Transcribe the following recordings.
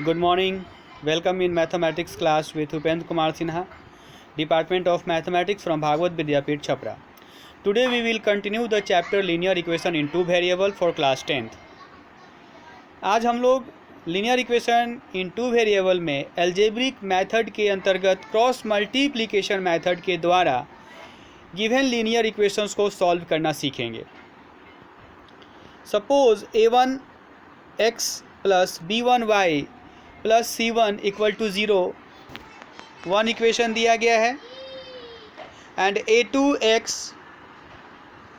Good morning. Welcome in mathematics class with Upendra Kumar Sinha, Department of Mathematics from Bhagwat Vidyapeeth Chhapra. Today we will continue the chapter linear equation in two variable for class 10th. आज हम लोग linear equation in two variable में algebraic method के अंतर्गत cross multiplication method के द्वारा given linear equations को solve करना सीखेंगे. Suppose a1x plus b1y plus c1 equal to 0 one equation दिया गया है and a2x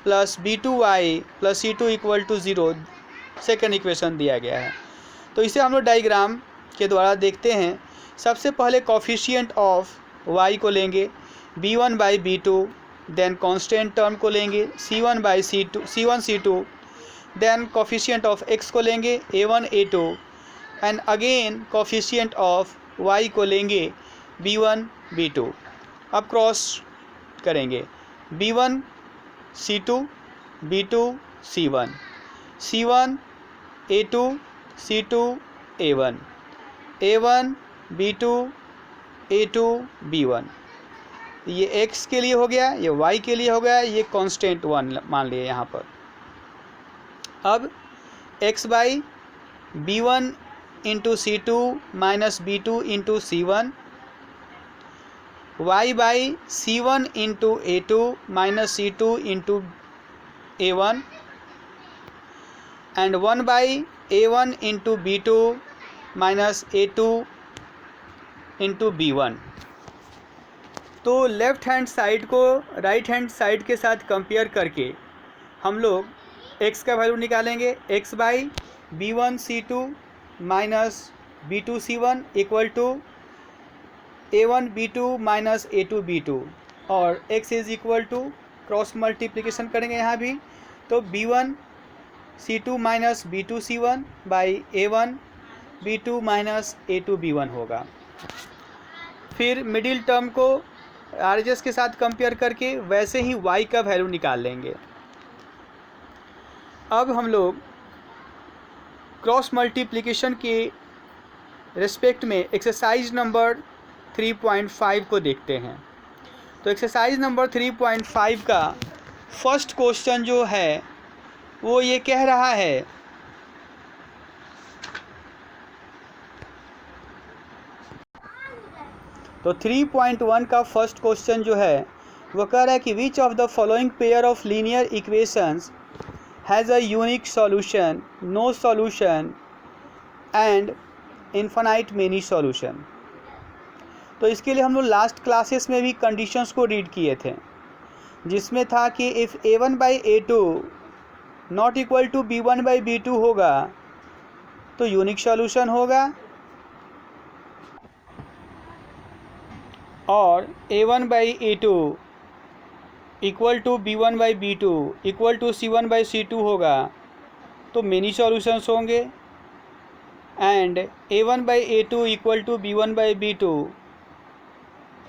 plus b2y plus c2 equal to 0 second equation दिया गया है. तो इसे हम लोग डायग्राम के द्वारा देखते हैं. सबसे पहले कोफिशिएंट ऑफ y को लेंगे b1 by b2, then constant term को लेंगे c1 by c1 c2, then coefficient of x को लेंगे a1 a2 and again coefficient of y को लेंगे b1 b2. अब क्रॉस करेंगे b1 c2 b2 c1 c1 a2 c2 a1 a1 b2 a2 b1. ये x के लिए हो गया, ये y के लिए हो गया, ये कांस्टेंट 1 मान लिए यहाँ पर. अब x by b1 into c2 minus b2 into c1, y by c1 into a2 minus c2 into a1 and 1 by a1 into b2 minus a2 into b1. तो लेफ़्ट हैंड साइड को right hand side के साथ compare करके हम लोग x का value निकालेंगे. x by b1 c2 minus b2 c1 equal to a1 b2 minus a2 b2 और x is equal to cross multiplication करेंगे यहाँ भी. तो b1 c2 minus b2 c1 by a1 b2 minus a2 b1 होगा. फिर middle term को RHS के साथ कंपेयर करके वैसे ही y का वैल्यू निकाल लेंगे. अब हम लोग क्रॉस मल्टीप्लिकेशन के रिस्पेक्ट में एक्सरसाइज नंबर 3.5 को देखते हैं. तो एक्सरसाइज नंबर 3.5 का फर्स्ट क्वेश्चन जो है वो ये कह रहा है तो 3.1 का फर्स्ट क्वेश्चन जो है वो कह रहा है कि which of the following pair of linear equations has a unique solution, no solution and infinite many solution. तो इसके लिए हम लोग लास्ट क्लासेस में भी कंडीशंस को रीड किए थे, जिसमें था कि if a1 by a2 not equal to b1 by b2 होगा तो यूनिक सॉल्यूशन होगा, और a1 by a2 equal to b1 by b2 equal to c1 by c2 होगा तो मेनी सॉल्यूशंस होंगे, and a1 by a2 equal to b1 by b2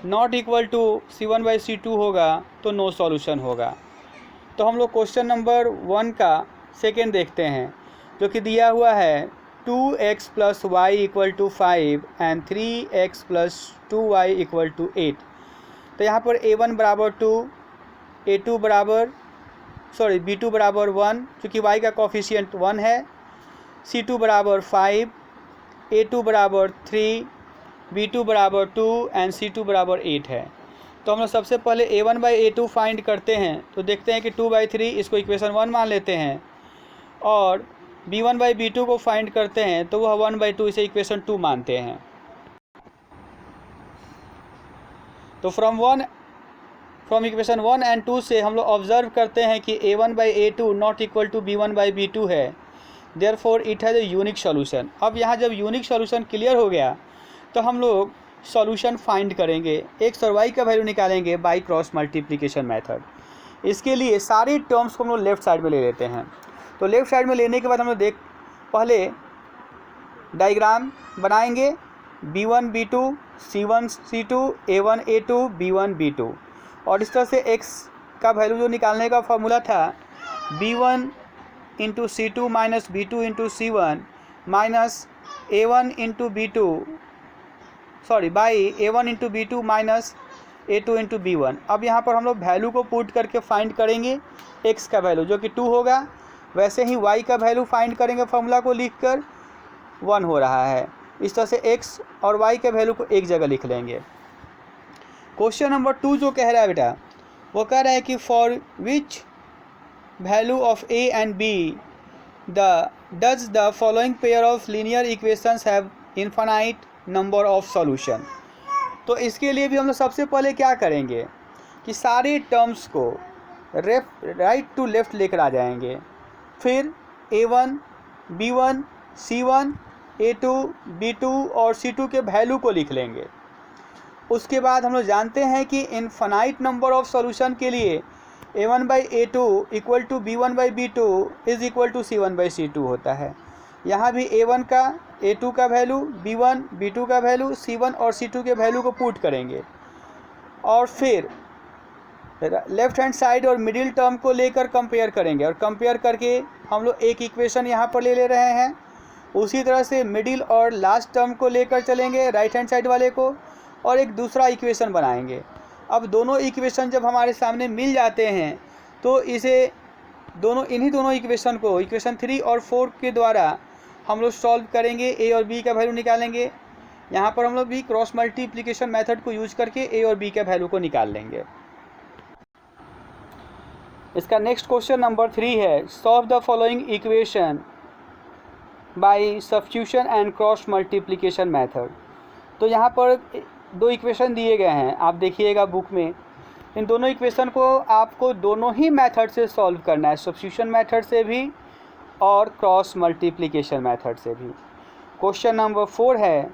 not equal to c1 by c2 होगा तो no solution होगा. तो हम लोग question number 1 का सेकेंड देखते हैं, जो कि दिया हुआ है 2x plus y equal to 5 and 3x plus 2y equal to 8. तो यहाँ पर a1 बराबर 2, a2 बराबर b2 बराबर 1 चूँकि y का कोफिशिएंट 1 है, c2 बराबर 5, a2 बराबर 3, b2 बराबर 2 एंड c2 बराबर 8 है. तो हम लोग सबसे पहले a1 बाई a2 फाइंड करते हैं. तो देखते हैं कि 2 बाई 3 इसको इक्वेशन 1 मान लेते हैं, और b1 बाई b2 को फाइंड करते हैं तो वह 1 बाई 2 इसे इक्वेशन 2 मानते हैं. तो फ्रॉम इक्वेशन 1 एंड 2 से हम लोग ऑब्जर्व करते हैं कि a1 by a2 not equal to b1 by b2 है, therefore it has a unique solution. अब यहाँ जब यूनिक सॉल्यूशन क्लियर हो गया तो हम लोग सॉल्यूशन फाइंड करेंगे, x और y का वैल्यू निकालेंगे बाय क्रॉस मल्टीप्लिकेशन मेथड. इसके लिए सारे टर्म्स को हम लोग लेफ़्ट साइड में ले लेते हैं. तो लेफ़्ट साइड में लेने के बाद हम लोग पहले डायग्राम बनाएंगे b1 b2 c1 c2 a1 a2 b1 b2, और इस तरह से x का वैल्यू जो निकालने का फॉर्मूला था b1 into c2 minus b2 into c1 minus A1 into B2 sorry by A1 into B2 minus A2 into B1। अब यहाँ पर हम लोग वैल्यू को पुट करके फाइंड करेंगे x का वैल्यू जो कि 2 होगा, वैसे ही y का वैल्यू फाइंड करेंगे फॉर्मूला को लिखकर 1 हो रहा है। इस तरह से x और y के वैल्यू को एक जगह लिख लेंगे। क्वेश्चन नंबर 2 जो कह रहा है बेटा, वो कह रहा है कि for which value of a and b does the following pair of linear equations have infinite number of solution। तो इसके लिए भी हम लोग सबसे पहले क्या करेंगे कि सारे टर्म्स को राइट टू लेफ्ट लेकर आ जाएंगे, फिर A1 B1 C1 A2 B2 और C2 के वैल्यू को लिख लेंगे। उसके बाद हम लोग जानते हैं कि इनफाइनाइट नंबर ऑफ सॉल्यूशन के लिए A1 by A2 equal to B1 by B2 is equal to C1 by C2 होता है। यहाँ भी A1 का A2 का वैल्यू, B1 B2 का वैल्यू, C1 और C2 के वैल्यू को पुट करेंगे और फिर लेफ्ट हैंड साइड और मिडिल टर्म को लेकर कंपेयर करेंगे और कंपेयर करके हम लोग एक इक्वेशन यहाँ पर ले रहे हैं। उसी तरह से मिडिल और लास्ट टर्म को लेकर चलेंगे राइट हैंड साइड वाले को और एक दूसरा इक्वेशन बनाएंगे। अब दोनों इक्वेशन जब हमारे सामने मिल जाते हैं तो इसे इन्हीं दोनों इक्वेशन को इक्वेशन 3 और 4 के द्वारा हम लोग सॉल्व करेंगे, a और b का वैल्यू निकालेंगे। यहाँ पर हम लोग भी क्रॉस मल्टीप्लिकेशन मेथड को यूज करके a और b का वैल्यू को निकाल लेंगे। इसका नेक्स्ट क्वेश्चन नंबर 3 है, solve the following equation by substitution and cross multiplication method. तो यहाँ पर दो इक्वेशन दिए गए हैं, आप देखिएगा बुक में। इन दोनों इक्वेशन को आपको दोनों ही मेथड से सॉल्व करना है, सब्स्टिट्यूशन मेथड से भी और क्रॉस मल्टीप्लिकेशन मेथड से भी। क्वेश्चन नंबर 4 है,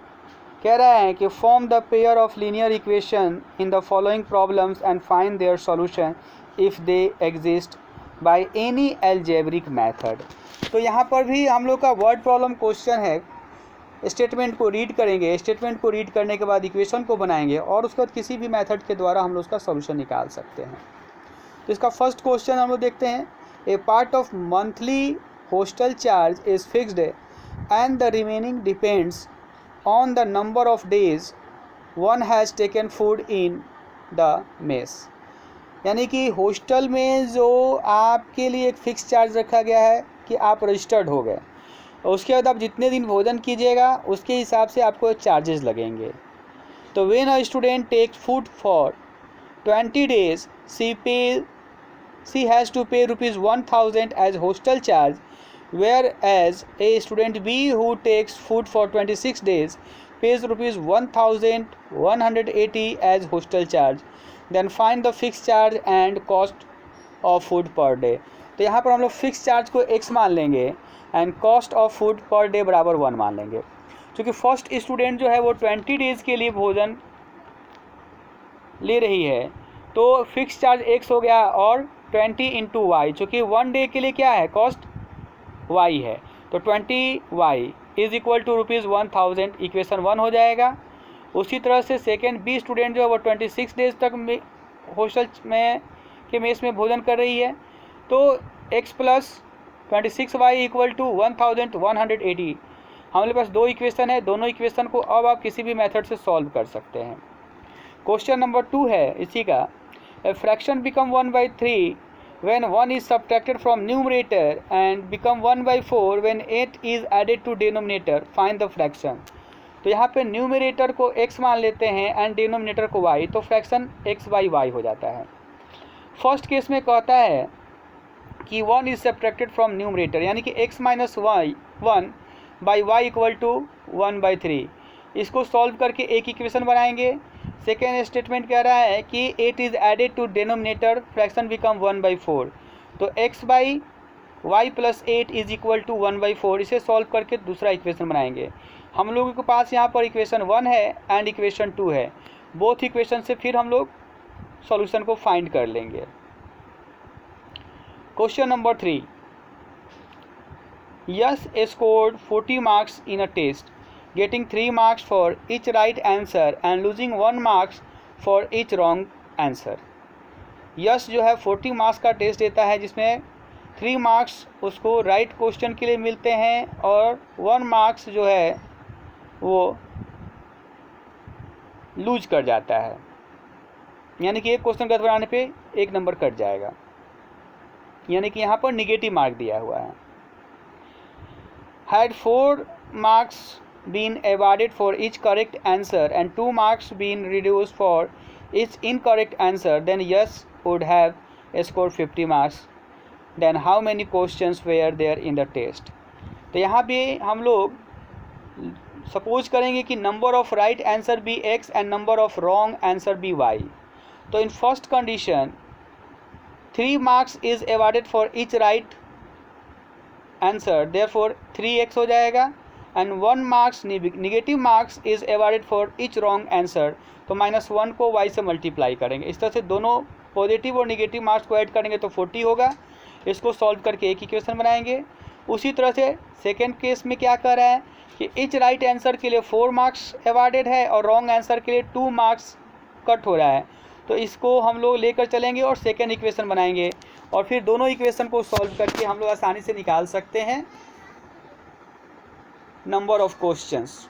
कह रहा है कि form the pair of linear equation in the following problems and find their solution if they exist by any algebraic method. तो यहाँ पर भी हम लोग का वर्ड प्रॉब्लम क्वेश्चन है। स्टेटमेंट को रीड करेंगे, स्टेटमेंट को रीड करने के बाद इक्वेशन को बनाएंगे और उसके बाद किसी भी मेथड के द्वारा हम लोग उसका सॉल्यूशन निकाल सकते हैं। तो इसका फर्स्ट क्वेश्चन हम लोग देखते हैं, a part of monthly hostel charge is fixed and the remaining depends on the number of days one has taken food in the mess. यानी कि हॉस्टल में जो आपके लिए एक फ़िक्स चार्ज रखा गया है कि आप रजिस्टर्ड हो गए, उसके बाद आप जितने दिन भोजन कीजिएगा उसके हिसाब से आपको चार्जेस लगेंगे। तो when a student takes food for 20 days she has to pay ₹1000 as hostel charge, whereas a student B who takes food for 26 days pays ₹1180 as hostel charge. Then find the fixed charge and cost of food per day। तो यहाँ पर हम लोग fix charge को x मान लेंगे and cost of food per day बराबर 1 मान लेंगे। क्योंकि फर्स्ट स्टूडेंट जो है वो 20 डेज़ के लिए भोजन ले रही है, तो फिक्स चार्ज x हो गया और 20 इंटू वाई, चूँकि 1 डे के लिए क्या है कॉस्ट y है, तो 20y is equal to ₹1000, equation 1 हो जाएगा। उसी तरह से सेकेंड बी स्टूडेंट जो है वो 26 डेज़ तक हॉस्टल में के मेस में भोजन कर रही है, तो x plus 26y equal to 1180। हमारे पास दो इक्वेशन है, दोनों इक्वेशन को अब आप किसी भी मेथड से सॉल्व कर सकते हैं। क्वेश्चन नंबर 2 है इसी का, a fraction become 1/3 when 1 is subtracted from numerator and become 1/4 when 8 is added to denominator, find the fraction। तो यहाँ पे न्यूमरेटर को x मान लेते हैं एंड डिनोमिनेटर को y, तो फ्रैक्शन x/y हो जाता है। फर्स्ट केस में कहता है कि 1 इज सब्ट्रैक्टेड फ्रॉम न्यूमरेटर, यानी कि x minus y 1/y equal to 1/3। इसको सॉल्व करके एक इक्वेशन बनाएंगे। सेकेंड स्टेटमेंट कह रहा है कि 8 is added to denominator, fraction become 1/4, तो x/y plus 8 is equal to 1/4। इसे सॉल्व करके दूसरा इक्वेशन बनाएंगे। हम लोगों के पास यहाँ पर इक्वेशन 1 है एंड इक्वेशन 2 है, बोथ इक्वेशन से फिर हम लोग सॉल्यूशन को फाइंड कर लेंगे। Question number 3, Yash scored 40 marks in a test, getting 3 marks for each right answer and losing 1 marks for each wrong answer। Yes जो है 40 मार्क्स का टेस्ट देता है जिसमें 3 मार्क्स उसको राइट क्वेश्चन के लिए मिलते हैं और 1 मार्क्स जो है वो लूज कर जाता है, यानी कि एक क्वेश्चन गलत बनाने पे 1 नंबर कट जाएगा, यानी कि यहाँ पर निगेटिव मार्क दिया हुआ है। Had 4 marks been awarded for each correct answer and 2 marks been reduced for each incorrect answer, then yes would have scored 50 marks. Then how many questions were there in the test? तो यहाँ पे हम लोग suppose करेंगे कि number of right answer be x and number of wrong answer be y। तो in first condition 3 marks is awarded for each right answer, therefore 3x हो जाएगा, and 1 marks negative marks is awarded for each wrong answer, तो -1 को y से multiply करेंगे। इस तरह से दोनों पॉजिटिव और निगेटिव मार्क्स को ऐड करेंगे तो 40 होगा। इसको सॉल्व करके एक इक्वेशन बनाएंगे। उसी तरह से सेकेंड केस में क्या कर रहा है कि ईच राइट आंसर के लिए 4 मार्क्स अवॉर्डेड है और रॉन्ग आंसर के लिए 2 मार्क्स कट हो रहा है, तो इसको हम लोग लेकर चलेंगे और सेकेंड इक्वेशन बनाएंगे, और फिर दोनों इक्वेशन को सॉल्व करके हम लोग आसानी से निकाल सकते हैं number of questions.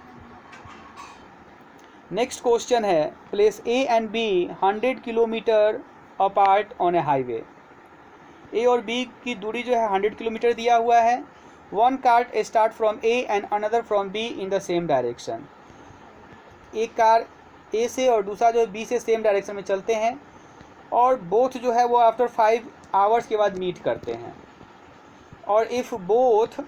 Next question है, place A and B 100 kilometre apart on a highway. A और बी की दूरी जो है 100 किलोमीटर दिया हुआ है। One car start from A and another from be in the same direction. एक कार ए से और दूसरा जो है बी से सेम डायरेक्शन में चलते हैं, और बोथ जो है वो आफ्टर 5 आवर्स के बाद मीट करते हैं, और if both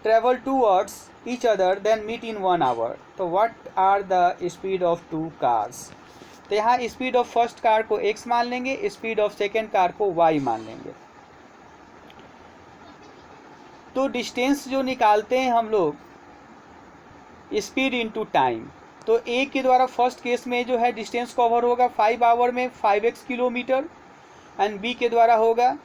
travel towards each other then meet in 1 hour, तो what are the speed of 2 cars. तो यहाँ स्पीड ऑफ फर्स्ट कार को x मान लेंगे, स्पीड ऑफ सेकेंड कार को y मान लेंगे। तो डिस्टेंस जो निकालते हैं हम लोग स्पीड इनटू टाइम, तो ए के द्वारा फर्स्ट केस में जो है डिस्टेंस कवर होगा 5 आवर में 5x किलोमीटर, एंड बी के द्वारा होगा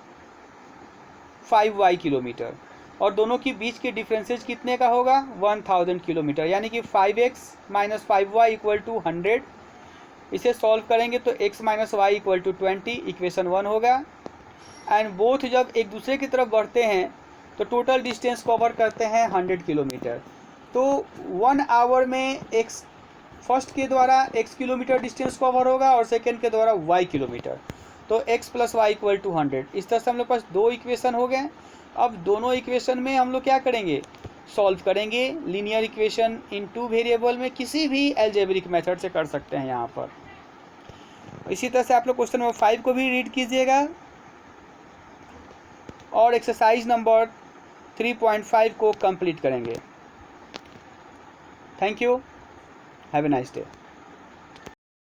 5y किलोमीटर, और दोनों के बीच के डिफरेंसेज कितने का होगा 1000 किलोमीटर, यानी कि 5x minus 5y equal to 100। इसे सॉल्व करेंगे तो x minus y equal to 20, equation 1 होगा। एंड बोथ जब एक दूसरे की तरफ बढ़ते हैं तो टोटल डिस्टेंस कवर करते हैं 100 किलोमीटर। तो 1 आवर में x फर्स्ट के द्वारा x किलोमीटर डिस्टेंस कवर होगा और सेकेंड के द्वारा y किलोमीटर, तो x plus y equal to 100। इस तरह से हम लोग पास 2 इक्वेशन हो गए। अब दोनों इक्वेशन में हम लोग क्या करेंगे, सॉल्व करेंगे। लीनियर इक्वेशन इन 2 वेरिएबल में किसी भी एल्जेब्रिक मेथड से कर सकते हैं यहाँ पर। इसी तरह से आप लोग क्वेश्चन नंबर 5 को भी रीड कीजिएगा, और एक्सरसाइज नंबर 3.5 को कंप्लीट करेंगे। Thank you, have a nice day.